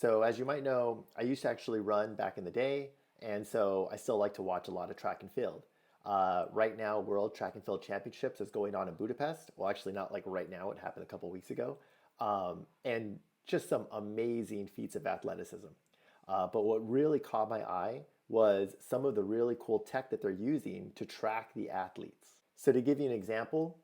So, as you might know, I used to actually run back in the day, and so I still like to watch a lot of track and field. Right now, World Track and Field Championships is going on in Budapest. Well, actually, not like right now, it happened a couple weeks ago. And just some amazing feats of athleticism. But what really caught my eye was some of the really cool tech that they're using to track the athletes. So, to give you an example,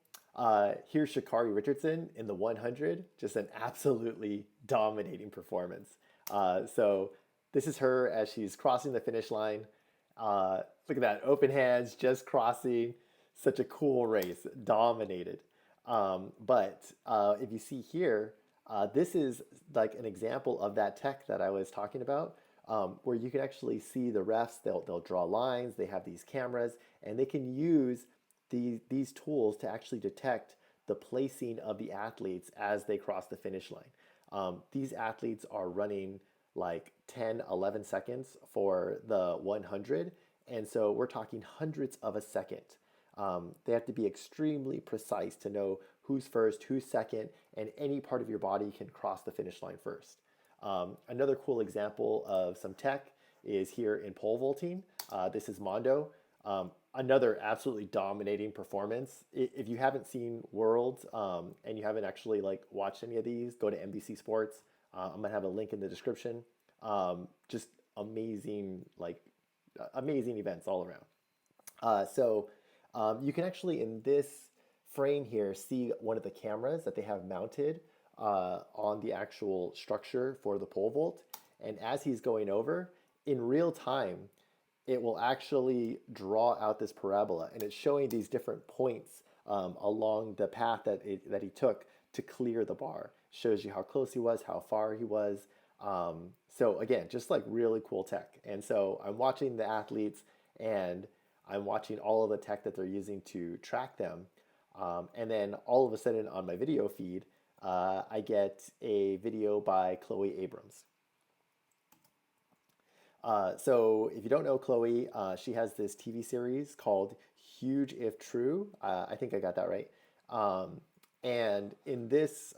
here's Shakari Richardson in the 100, just an absolutely dominating performance. So this is her as she's crossing the finish line. Look at that, open hands, just crossing. Such a cool race, dominated. But if you see here, this is like an example of that tech that I was talking about, where you can actually see the refs. They'll draw lines. They have these cameras, and they can use these tools to actually detect the placing of the athletes as they cross the finish line. These athletes are running like 10, 11 seconds for the 100. And so we're talking hundreds of a second. They have to be extremely precise to know who's first, who's second, and any part of your body can cross the finish line first. Another cool example of some tech is here in pole vaulting. This is Mondo. Another absolutely dominating performance. If you haven't seen Worlds and you haven't actually like watched any of these, go to NBC Sports. I'm gonna have a link in the description. Just amazing, like amazing events all around. So you can actually in this frame here see one of the cameras that they have mounted on the actual structure for the pole vault. And as he's going over, in real time, it will actually draw out this parabola, and it's showing these different points along the path that he took to clear the bar. Shows you how close he was, how far he was. So again, just like really cool tech. And so I'm watching the athletes, and I'm watching all of the tech that they're using to track them. And then all of a sudden on my video feed, I get a video by Chloe Abrams. So if you don't know Chloe, she has this TV series called Huge If True. I think I got that right. And in this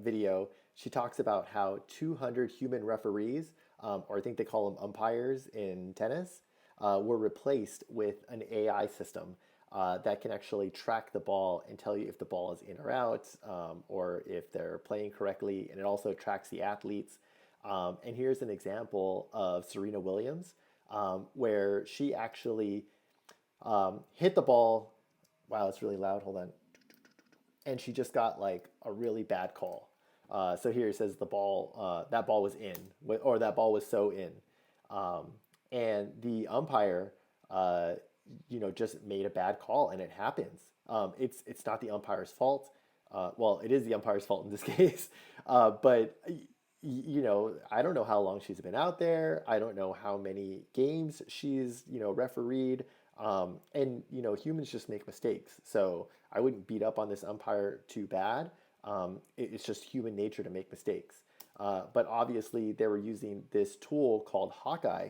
video, she talks about how 200 human referees, or I think they call them umpires in tennis, were replaced with an AI system that can actually track the ball and tell you if the ball is in or out, or if they're playing correctly. And it also tracks the athletes. And here's an example of Serena Williams, where she actually hit the ball. Wow, it's really loud. Hold on. And she just got like a really bad call. So here it says the ball, that ball was in, or that ball was so in. And the umpire, just made a bad call, and it happens. It's not the umpire's fault. Well, it is the umpire's fault in this case, but I don't know how long she's been out there. I don't know how many games she's, refereed. And humans just make mistakes. So I wouldn't beat up on this umpire too bad. It's just human nature to make mistakes. But obviously, they were using this tool called Hawkeye,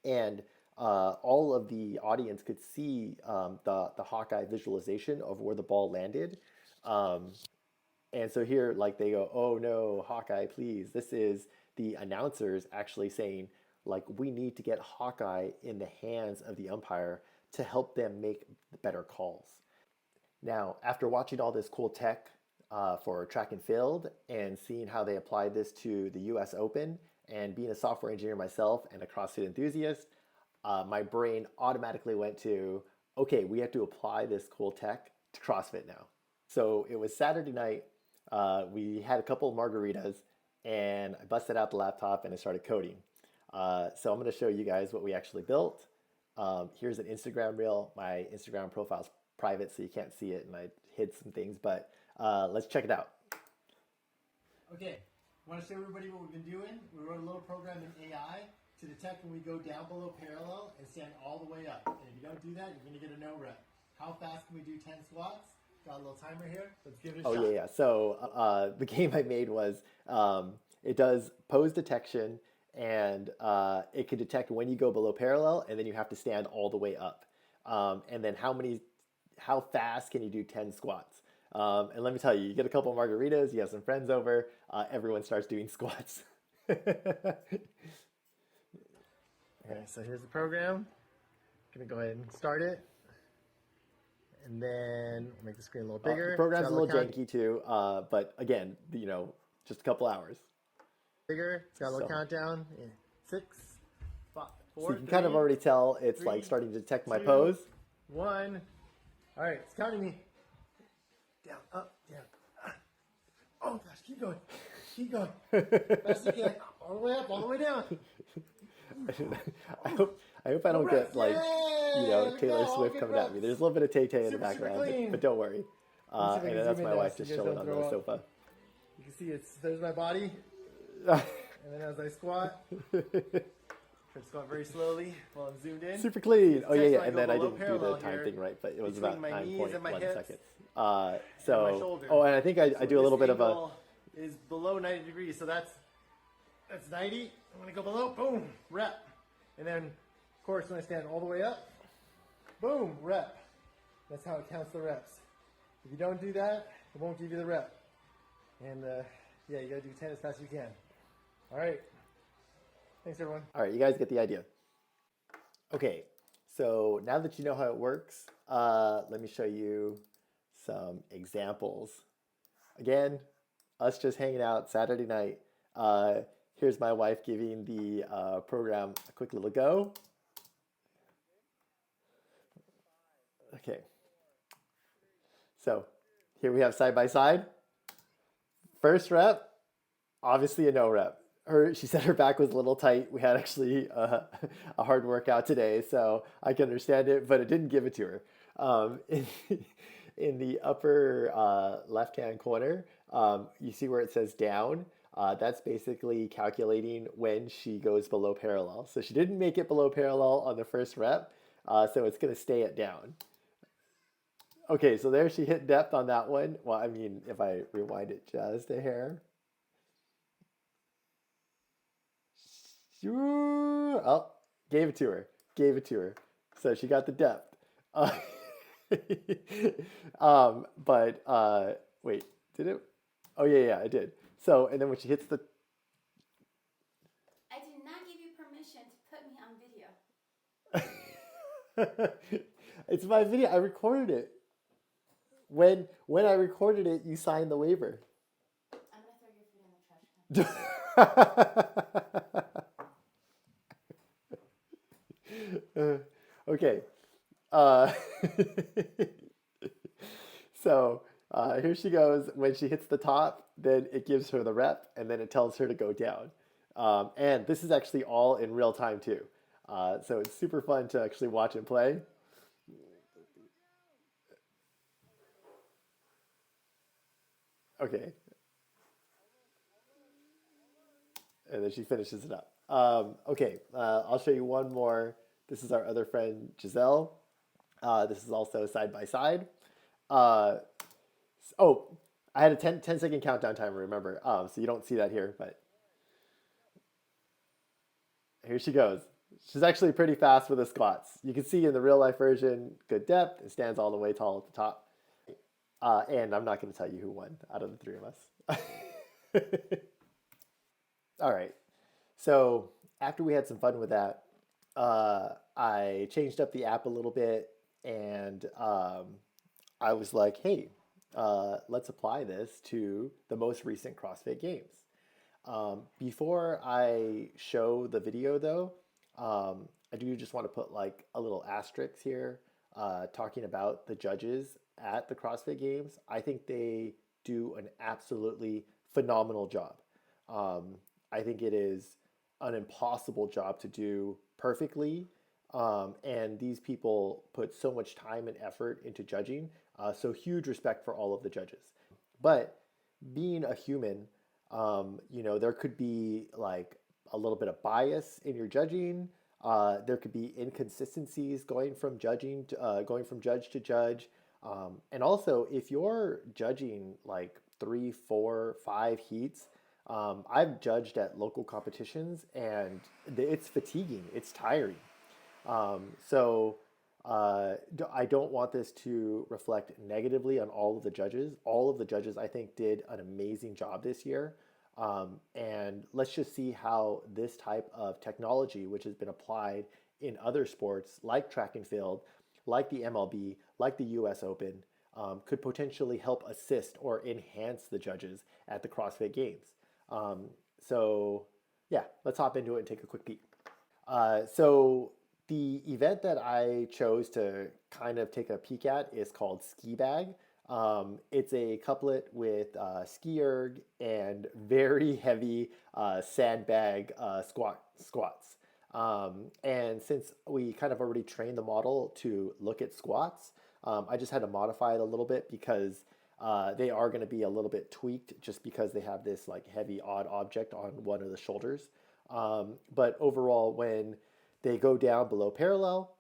and all of the audience could see the Hawkeye visualization of where the ball landed. Um, and so here, like they go, oh no, Hawkeye, please. This is the announcers actually saying, like, we need to get Hawkeye in the hands of the umpire to help them make better calls. Now, after watching all this cool tech for track and field and seeing how they applied this to the US Open, and being a software engineer myself and a CrossFit enthusiast, my brain automatically went to, okay, we have to apply this cool tech to CrossFit now. So it was Saturday night. We had a couple of margaritas, and I busted out the laptop and I started coding. So I'm going to show you guys what we actually built. Here's an Instagram reel. My Instagram profile is private, so you can't see it, and I hid some things, but let's check it out. Okay, I want to show everybody what we've been doing. We wrote a little program in AI to detect when we go down below parallel and stand all the way up. And if you don't do that, you're going to get a no rep. How fast can we do 10 squats? Got a little timer here. Let's give it a Oh, shot. yeah. So the game I made was it does pose detection, and it can detect when you go below parallel, and then you have to stand all the way up. And then how fast can you do 10 squats? And let me tell you, you get a couple margaritas, you have some friends over, everyone starts doing squats. Okay, so here's the program. I'm gonna go ahead and start it, and then make the screen a little The bigger. It's program's got a a little little count janky too, but again, just a couple hours. bigger. It's got a little So, countdown. In 6, 5, so you 4, can kind of 3, already tell it's like 3, starting to detect my 2, pose. 1. All right, it's counting me. Down, up, down. Oh gosh, keep going. Keep going. Best you can. All the way up, all the way down. I hope I don't reps. get like Yay! There we Taylor go. All Swift good coming at me. reps. There's a little bit of Tay Tay in the Super, super background, clean. but don't worry. Let me see if I can And that's zoom my in now wife so just you guys chilling don't on throw the up. sofa. You can see there's my body, and then as I squat, try to squat very slowly while I'm zoomed in. Super clean. Oh yeah, Text yeah. when I And go then I below didn't do the parallel time here thing right, but it was between about my knees and my 9.1 hips seconds. my shoulder. Oh, and I think I do a little bit of a. Angle is below 90 degrees, so that's 90. I'm gonna go below, boom, rep, and then of course when I stand all the way up, boom, rep. That's how it counts the reps. If you don't do that, it won't give you the rep. And yeah, you gotta do 10 as fast as you can. All right. Thanks, everyone. All right, you guys get the idea. Okay, so now that you know how it works, let me show you some examples. Again, us just hanging out Saturday night. Here's my wife giving the program a quick little go. Okay, so here we have side by side. First rep, obviously a no rep. She said her back was a little tight. We had actually a hard workout today, so I can understand it, but it didn't give it to her. In the upper left-hand corner, you see where it says down. That's basically calculating when she goes below parallel. So she didn't make it below parallel on the first rep, so it's going to stay at down. Okay, so there she hit depth on that one. Well, I mean, if I rewind it just a hair. Oh, gave it to her. Gave it to her. So she got the depth. Wait, did it? Oh yeah, it did. So, and then when she hits the. I did not give you permission to put me on video. It's my video. I recorded it. When I recorded it, you signed the waiver. I'm gonna throw your food in the trash can. Okay. So here she goes. When she hits the top, then it gives her the rep, and then it tells her to go down. And this is actually all in real time too. So it's super fun to actually watch and play. Okay. And then she finishes it up. Okay, I'll show you one more. This is our other friend, Gisele. This is also side by side. Oh, I had a 10-second countdown timer, remember. So you don't see that here, but here she goes. She's actually pretty fast with the squats. You can see in the real life version, good depth. It stands all the way tall at the top. And I'm not going to tell you who won out of the three of us. All right. So after we had some fun with that, I changed up the app a little bit, and I was like, hey, let's apply this to the most recent CrossFit Games. Before I show the video, though, I do just want to put like a little asterisk here, talking about the judges at the CrossFit Games. I think they do an absolutely phenomenal job. I think it is an impossible job to do perfectly. And these people put so much time and effort into judging. So huge respect for all of the judges. But being a human, there could be like a little bit of bias in your judging. There could be inconsistencies going from judge to judge. And also, if you're judging like 3, 4, 5 heats, I've judged at local competitions, and it's fatiguing. It's tiring. So I don't want this to reflect negatively on all of the judges. All of the judges, I think, did an amazing job this year. And let's just see how this type of technology, which has been applied in other sports like track and field, like the MLB, like the US Open, could potentially help assist or enhance the judges at the CrossFit Games. So, yeah, let's hop into it and take a quick peek. So the event that I chose to kind of take a peek at is called Ski Bag. It's a couplet with ski erg and very heavy sandbag squats. And since we kind of already trained the model to look at squats, I just had to modify it a little bit because they are going to be a little bit tweaked just because they have this like heavy odd object on one of the shoulders. But overall, when they go down below parallel,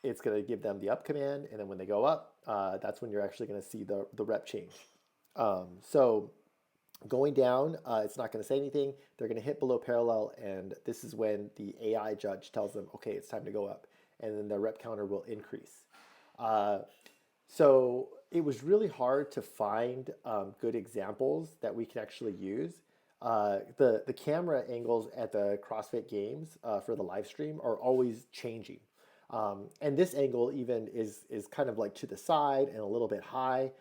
it's going to give them the up command. And then when they go up, that's when you're actually going to see the rep change. So going down, it's not going to say anything. They're going to hit below parallel. And this is when the AI judge tells them, okay, it's time to go up. And then the rep counter will increase. So it was really hard to find good examples that we can actually use. The camera angles at the CrossFit Games for the live stream are always changing. And this angle even is kind of like to the side and a little bit high.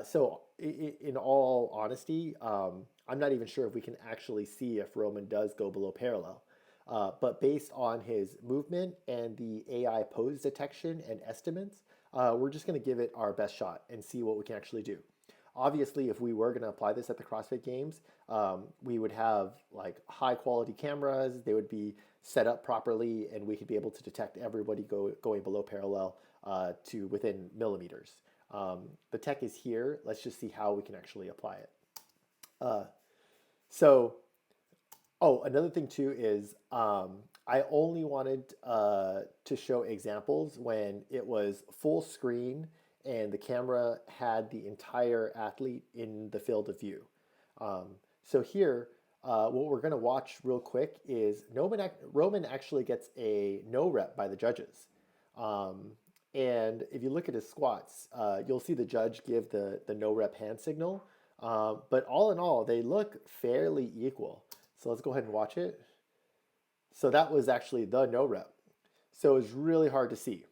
So in all honesty, I'm not even sure if we can actually see if Roman does go below parallel. But based on his movement and the AI pose detection and estimates, we're just going to give it our best shot and see what we can actually do. Obviously, if we were going to apply this at the CrossFit Games, we would have like high quality cameras. They would be set up properly, and we could be able to detect everybody going below parallel to within millimeters. The tech is here. Let's just see how we can actually apply it. So, oh, another thing too is I only wanted to show examples when it was full screen and the camera had the entire athlete in the field of view. So here, what we're going to watch real quick is Roman actually gets a no rep by the judges. And if you look at his squats, you'll see the judge give the no rep hand signal. But all in all, they look fairly equal. So let's go ahead and watch it. So that was actually the no rep. So it's really hard to see.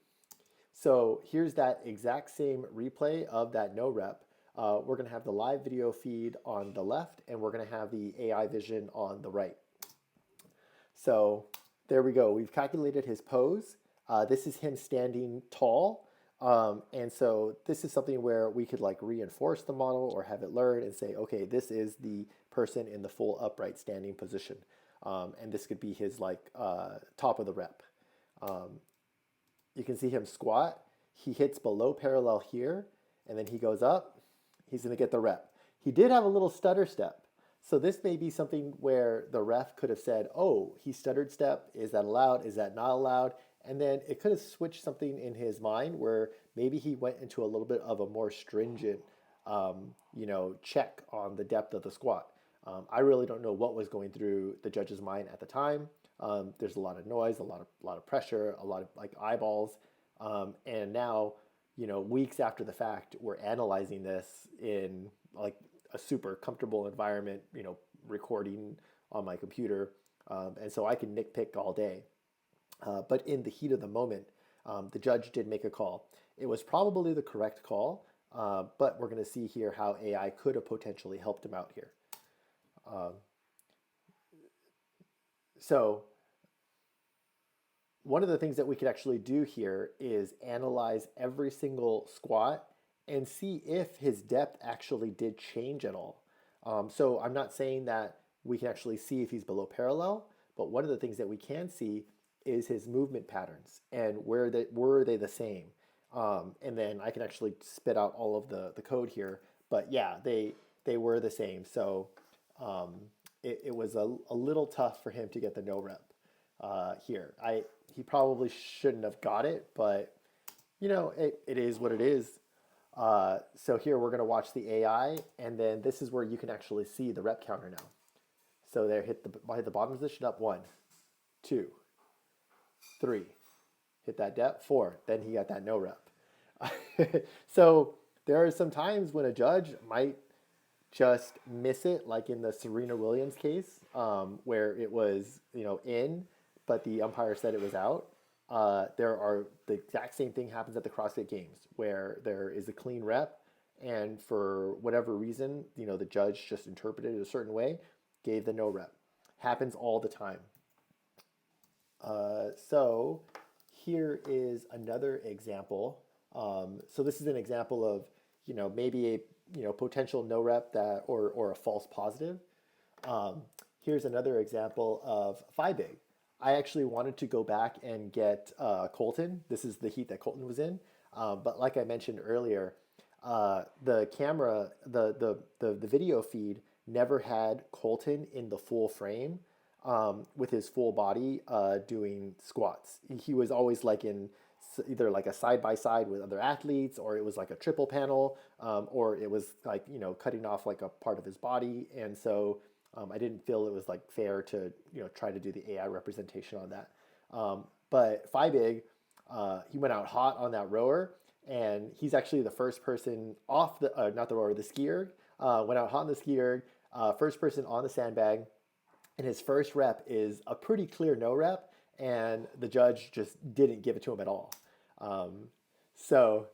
So here's that exact same replay of that no rep. We're going to have the live video feed on the left, and we're going to have the AI vision on the right. So there we go. We've calculated his pose. This is him standing tall. And so this is something where we could like reinforce the model or have it learn and say, okay, this is the person in the full upright standing position. And this could be his like top of the rep. You can see him squat. He hits below parallel here, and then he goes up. He's going to get the rep. He did have a little stutter step. So this may be something where the ref could have said, oh, he stuttered step. Is that allowed? Is that not allowed? And then it could have switched something in his mind where maybe he went into a little bit of a more stringent, check on the depth of the squat. I really don't know what was going through the judge's mind at the time. There's a lot of noise, a lot of pressure, a lot of like eyeballs, and now, weeks after the fact, we're analyzing this in like a super comfortable environment, recording on my computer, and so I can nitpick all day. But in the heat of the moment, the judge did make a call. It was probably the correct call, but we're going to see here how AI could have potentially helped him out here. So one of the things that we could actually do here is analyze every single squat and see if his depth actually did change at all. So I'm not saying that we can actually see if he's below parallel, but one of the things that we can see is his movement patterns and were they the same. And then I can actually spit out all of the code here, but yeah, they were the same. So it was a little tough for him to get the no rep here. He probably shouldn't have got it, but it is what it is. So here we're going to watch the AI, and then this is where you can actually see the rep counter now. So there, hit the bottom position up 1, 2, 3, hit that depth 4. Then he got that no rep. So there are some times when a judge might just miss it, like in the Serena Williams case, where it was, in, but the umpire said it was out. The exact same thing happens at the CrossFit Games, where there is a clean rep, and for whatever reason, the judge just interpreted it a certain way, gave the no rep. Happens all the time. So here is another example. So this is an example of, maybe a, potential no rep that, or a false positive. Here's another example of Fiebig. I actually wanted to go back and get Colton. This is the heat that Colton was in. But like I mentioned earlier, the camera, the video feed never had Colton in the full frame, with his full body doing squats. He was always like in either like a side by side with other athletes, or it was like a triple panel, or it was like, cutting off like a part of his body. And so I didn't feel it was like fair to, try to do the AI representation on that. But Fiebig, he went out hot on that rower, and he's actually the first person off the, not the rower, the skier, went out hot on the skier, first person on the sandbag, and his first rep is a pretty clear no rep, and the judge just didn't give it to him at all. So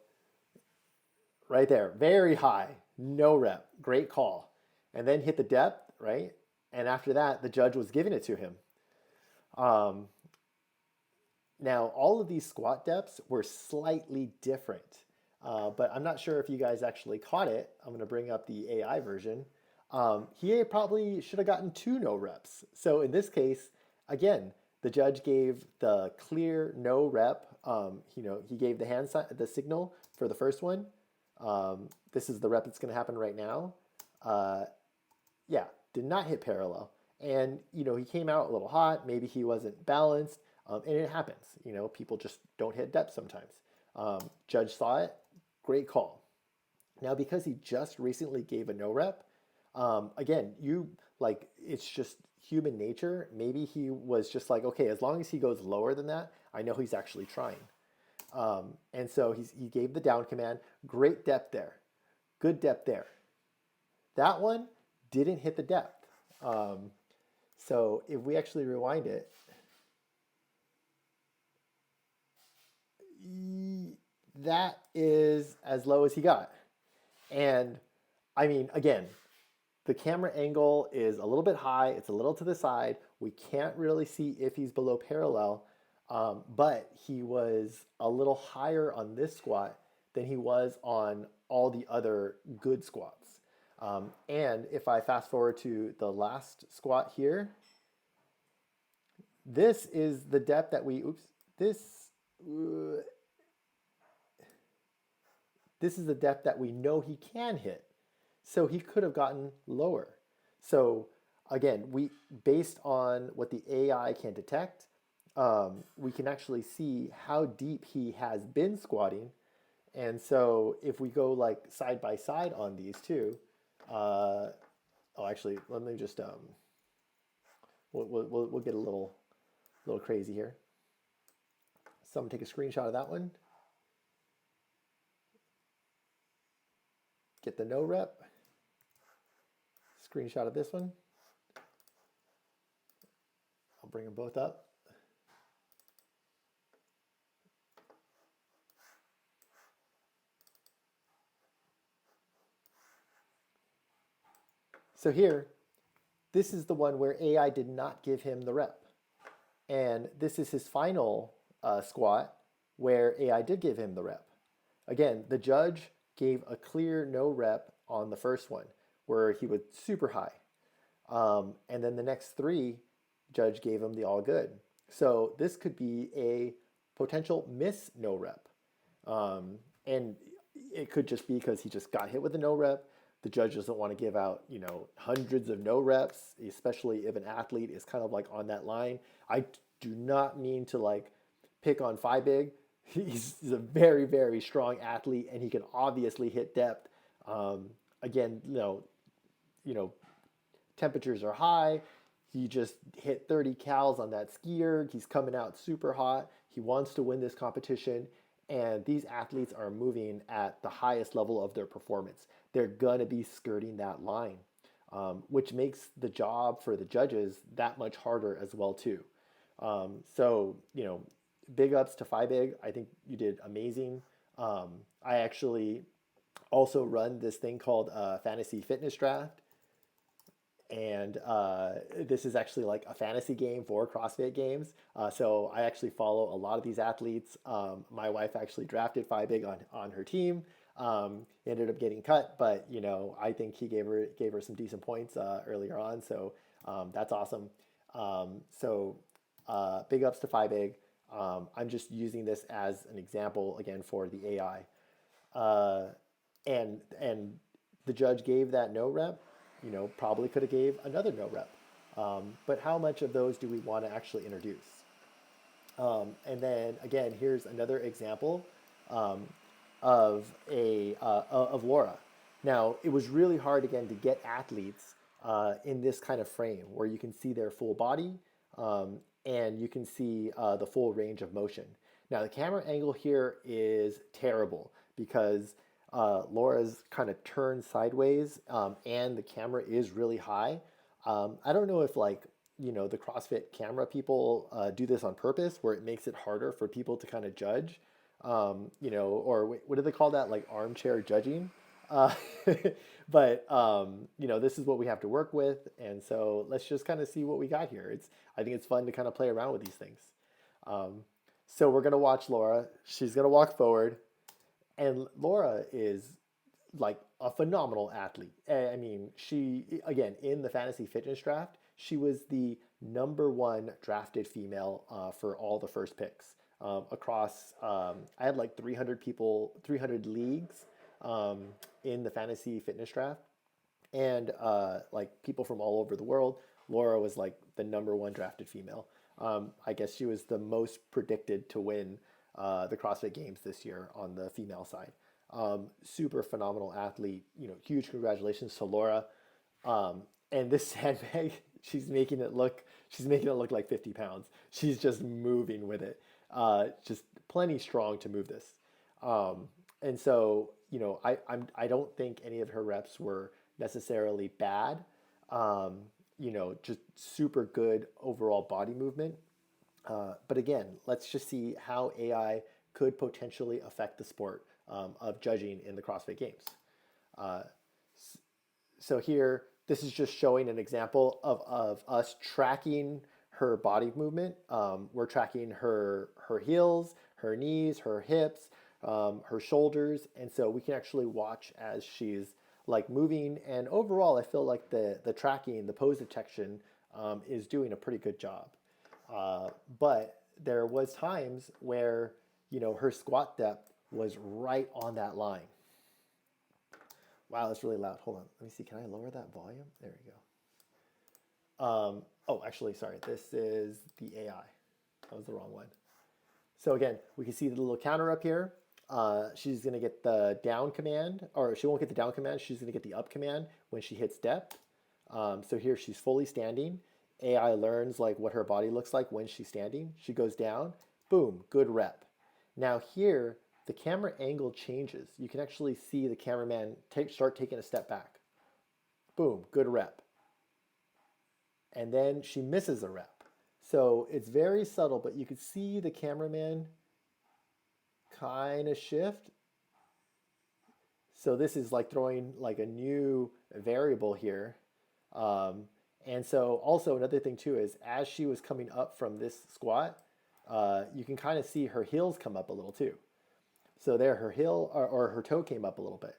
right there, very high, no rep, great call. And then hit the depth, right? And after that, the judge was giving it to him. Now, all of these squat depths were slightly different, but I'm not sure if you guys actually caught it. I'm going to bring up the AI version. He probably should have gotten 2 no reps. So in this case, again, the judge gave the clear no rep. He gave the signal for the first one. This is the rep that's going to happen right now. Yeah, did not hit parallel. And, he came out a little hot. Maybe he wasn't balanced. And it happens. People just don't hit depth sometimes. Judge saw it. Great call. Now, because he just recently gave a no rep, again, it's just human nature. Maybe he was just like, okay, as long as he goes lower than that, I know he's actually trying. And so he gave the down command. Great depth there. Good depth there. That one didn't hit the depth. So if we actually rewind it, that is as low as he got. And I mean, again, the camera angle is a little bit high. It's a little to the side. We can't really see if he's below parallel, but he was a little higher on this squat than he was on all the other good squats. And if I fast forward to the last squat here, this is the depth that this is the depth that we know he can hit. So he could have gotten lower. So again, based on what the AI can detect, we can actually see how deep he has been squatting. And so if we go like side by side on these two, actually, let me just we'll get a little crazy here. So I'm gonna take a screenshot of that one. Get the no rep. Screenshot of this one. I'll bring them both up. So here, this is the one where AI did not give him the rep. And this is his final squat where AI did give him the rep. Again, the judge gave a clear no rep on the first one where he was super high. And then the next 3, judge gave him the all good. So this could be a potential miss no rep. And it could just be because he just got hit with a no rep. The judge doesn't want to give out, hundreds of no reps, especially if an athlete is kind of like on that line. I do not mean to like pick on Fiebig. He's a very, very strong athlete, and he can obviously hit depth. Again, temperatures are high. He just hit 30 cals on that skier. He's coming out super hot. He wants to win this competition. And these athletes are moving at the highest level of their performance. they're gonna be skirting that line, which makes the job for the judges that much harder as well too. So big ups to Fiebig. I think you did amazing. I actually also run this thing called Fantasy Fitness Draft, and this is actually like a fantasy game for CrossFit Games. So I actually follow a lot of these athletes. My wife actually drafted Fiebig on her team. He ended up getting cut, but I think he gave her some decent points earlier on. So that's awesome. Big ups to Fiebig. I'm just using this as an example again for the AI. And the judge gave that no rep, probably could have gave another no rep. But how much of those do we want to actually introduce? And then again, here's another example of Laura. Now, it was really hard again to get athletes in this kind of frame where you can see their full body and you can see the full range of motion. Now, the camera angle here is terrible because Laura's kind of turned sideways and the camera is really high. I don't know if the CrossFit camera people do this on purpose where it makes it harder for people to kind of judge, or what do they call that? Like armchair judging. Uh, but this is what we have to work with. And so let's just kind of see what we got here. I think it's fun to kind of play around with these things. So we're going to watch Laura. She's going to walk forward. And Laura is like a phenomenal athlete. I mean, she, again, in the fantasy fitness draft, she was the #1 drafted female for all the first picks across. I had like 300 people, 300 leagues in the fantasy fitness draft, and like people from all over the world. Laura was like the #1 drafted female. I guess she was the most predicted to win the CrossFit Games this year on the female side. Super phenomenal athlete. Huge congratulations to Laura. And this sandbag, she's making it look like 50 pounds. She's just moving with it. Just plenty strong to move this. And so, I don't think any of her reps were necessarily bad. Just super good overall body movement. But again, let's just see how AI could potentially affect the sport of judging in the CrossFit Games. So here, this is just showing an example of us tracking her body movement. We're tracking her heels, her knees, her hips, her shoulders. And so we can actually watch as she's like moving. And overall, I feel like the tracking, the pose detection is doing a pretty good job. But there was times where, her squat depth was right on that line. Wow, that's really loud. Hold on. Let me see. Can I lower that volume? There we go. Oh, actually, sorry. This is the AI. That was the wrong one. So again, we can see the little counter up here. She's going to get the down command, or she won't get the down command. She's going to get the up command when she hits depth. So here she's fully standing. AI learns like what her body looks like when she's standing. She goes down, boom, good rep. Now here, the camera angle changes. You can actually see the cameraman start taking a step back. Boom, good rep. And then she misses a rep. So it's very subtle, but you could see the cameraman kind of shift. So this is like throwing like a new variable here. And so also another thing too is as she was coming up from this squat, you can kind of see her heels come up a little too. So there, her heel or her toe came up a little bit.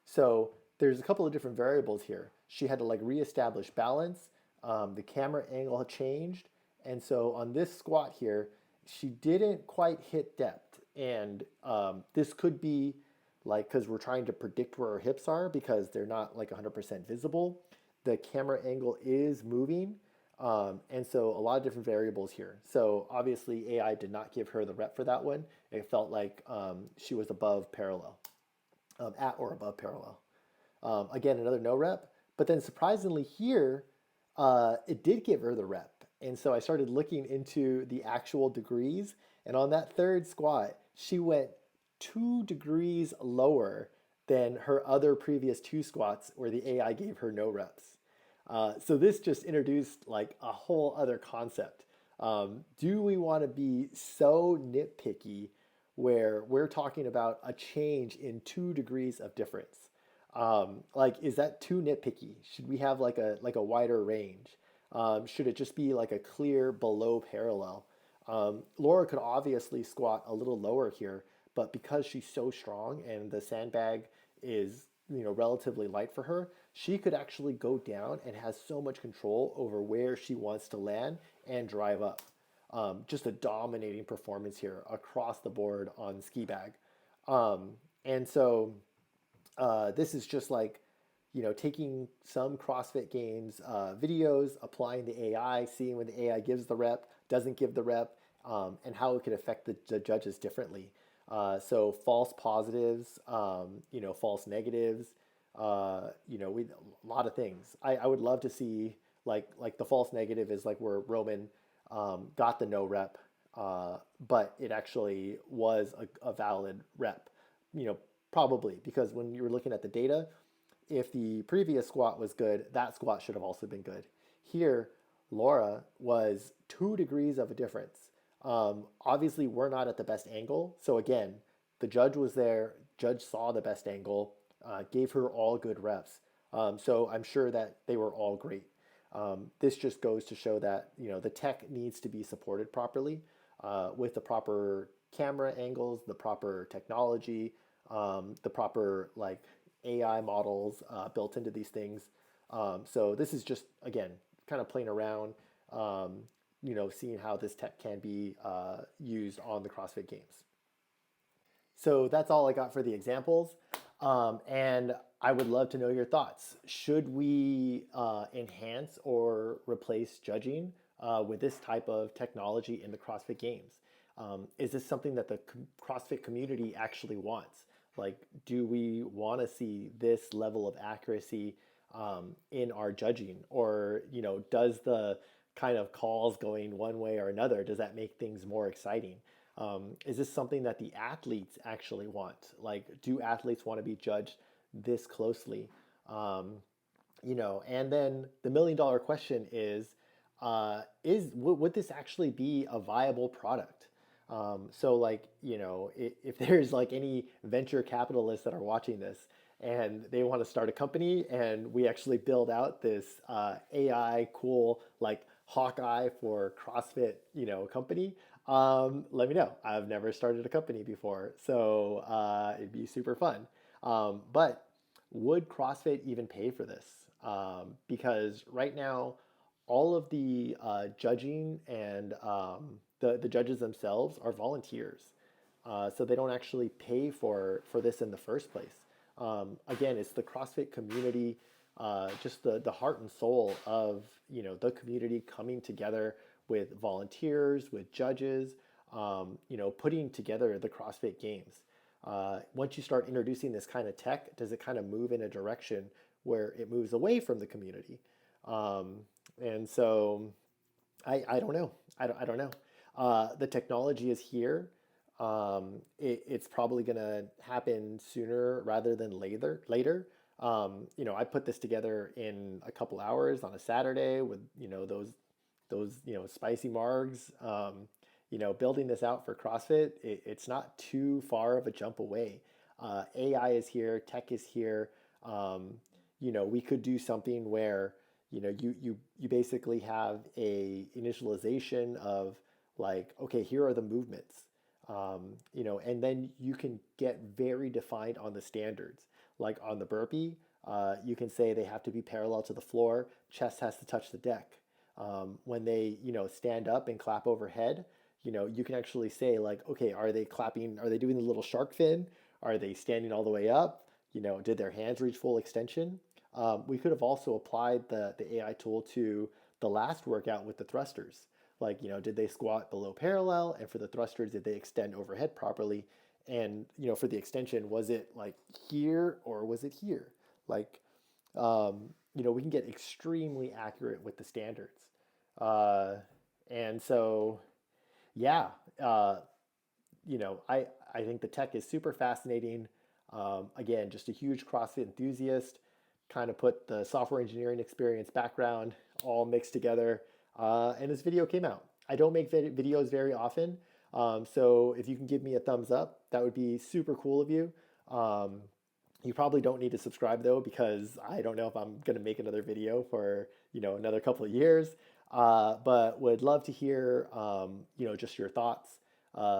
So there's a couple of different variables here. She had to like reestablish balance. The camera angle had changed. And so on this squat here, she didn't quite hit depth. And this could be like, because we're trying to predict where her hips are because they're not like 100% visible. The camera angle is moving. And so a lot of different variables here. So obviously AI did not give her the rep for that one. It felt like she was above parallel, at or above parallel. Again, another no rep. But then surprisingly here, it did give her the rep. And so I started looking into the actual degrees. And on that third squat, she went 2 degrees lower than her other previous two squats where the AI gave her no reps. So this just introduced like a whole other concept. Do we want to be so nitpicky where we're talking about a change in 2 degrees of difference? Like, is that too nitpicky? Should we have like a wider range? Should it just be like a clear below parallel? Laura could obviously squat a little lower here, but because she's so strong and the sandbag is, relatively light for her, she could actually go down and has so much control over where she wants to land and drive up. Just a dominating performance here across the board on ski bag. And so this is just like, taking some CrossFit Games videos, applying the AI, seeing when the AI gives the rep, doesn't give the rep, and how it could affect the judges differently. So false positives, false negatives, a lot of things. I would love to see like the false negative is like where Roman got the no rep, but it actually was a valid rep. Probably because when you're looking at the data, if the previous squat was good, that squat should have also been good. Here, Laura was 2 degrees of a difference. Obviously, we're not at the best angle. So again, the judge was there. Judge saw the best angle, gave her all good reps. So I'm sure that they were all great. This just goes to show that the tech needs to be supported properly with the proper camera angles, the proper technology, the proper like AI models built into these things. So this is just again kind of playing around, seeing how this tech can be used on the CrossFit Games. So that's all I got for the examples. And I would love to know your thoughts. Should we enhance or replace judging with this type of technology in the CrossFit Games? Is this something that the CrossFit community actually wants? Like, do we want to see this level of accuracy in our judging? Or, does the kind of calls going one way or another, does that make things more exciting? Is this something that the athletes actually want? Like, do athletes want to be judged this closely? And then the $1 million question would this actually be a viable product? So like, if there's like any venture capitalists that are watching this and they want to start a company and we actually build out this AI cool like Hawkeye for CrossFit, company, let me know. I've never started a company before, so it'd be super fun. But would CrossFit even pay for this? Because right now, all of the judging and the judges themselves are volunteers, so they don't actually pay for this in the first place. Again, it's the CrossFit community, just the heart and soul of the community coming together with volunteers, with judges, putting together the CrossFit Games. Once you start introducing this kind of tech, does it kind of move in a direction where it moves away from the community? And so I don't know. I don't know. The technology is here. It's probably going to happen sooner rather than later. I put this together in a couple hours on a Saturday with, those spicy margs. Building this out for CrossFit, it's not too far of a jump away. AI is here, tech is here. We could do something where you basically have a initialization of like, okay, here are the movements, and then you can get very defined on the standards. Like on the burpee, you can say they have to be parallel to the floor, chest has to touch the deck. When they, stand up and clap overhead, you can actually say like, okay, are they clapping? Are they doing the little shark fin? Are they standing all the way up? Did their hands reach full extension? We could have also applied the AI tool to the last workout with the thrusters. Like, did they squat below parallel? And for the thrusters, did they extend overhead properly? And, for the extension, was it like here or was it here? Like, we can get extremely accurate with the standards. And so, yeah, I think the tech is super fascinating. Again, just a huge CrossFit enthusiast, kind of put the software engineering experience background all mixed together. And this video came out. I don't make videos very often. So if you can give me a thumbs up, that would be super cool of you. You probably don't need to subscribe though, because I don't know if I'm going to make another video for, another couple of years. But would love to hear, just your thoughts.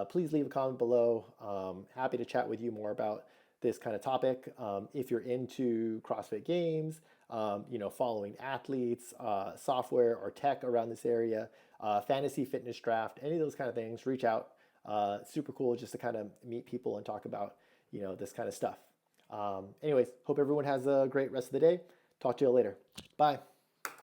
Please leave a comment below. Happy to chat with you more about this kind of topic. If you're into CrossFit Games, following athletes, software or tech around this area, fantasy fitness draft, any of those kind of things, reach out. Super cool just to kind of meet people and talk about, this kind of stuff. Anyways, hope everyone has a great rest of the day. Talk to you later. Bye.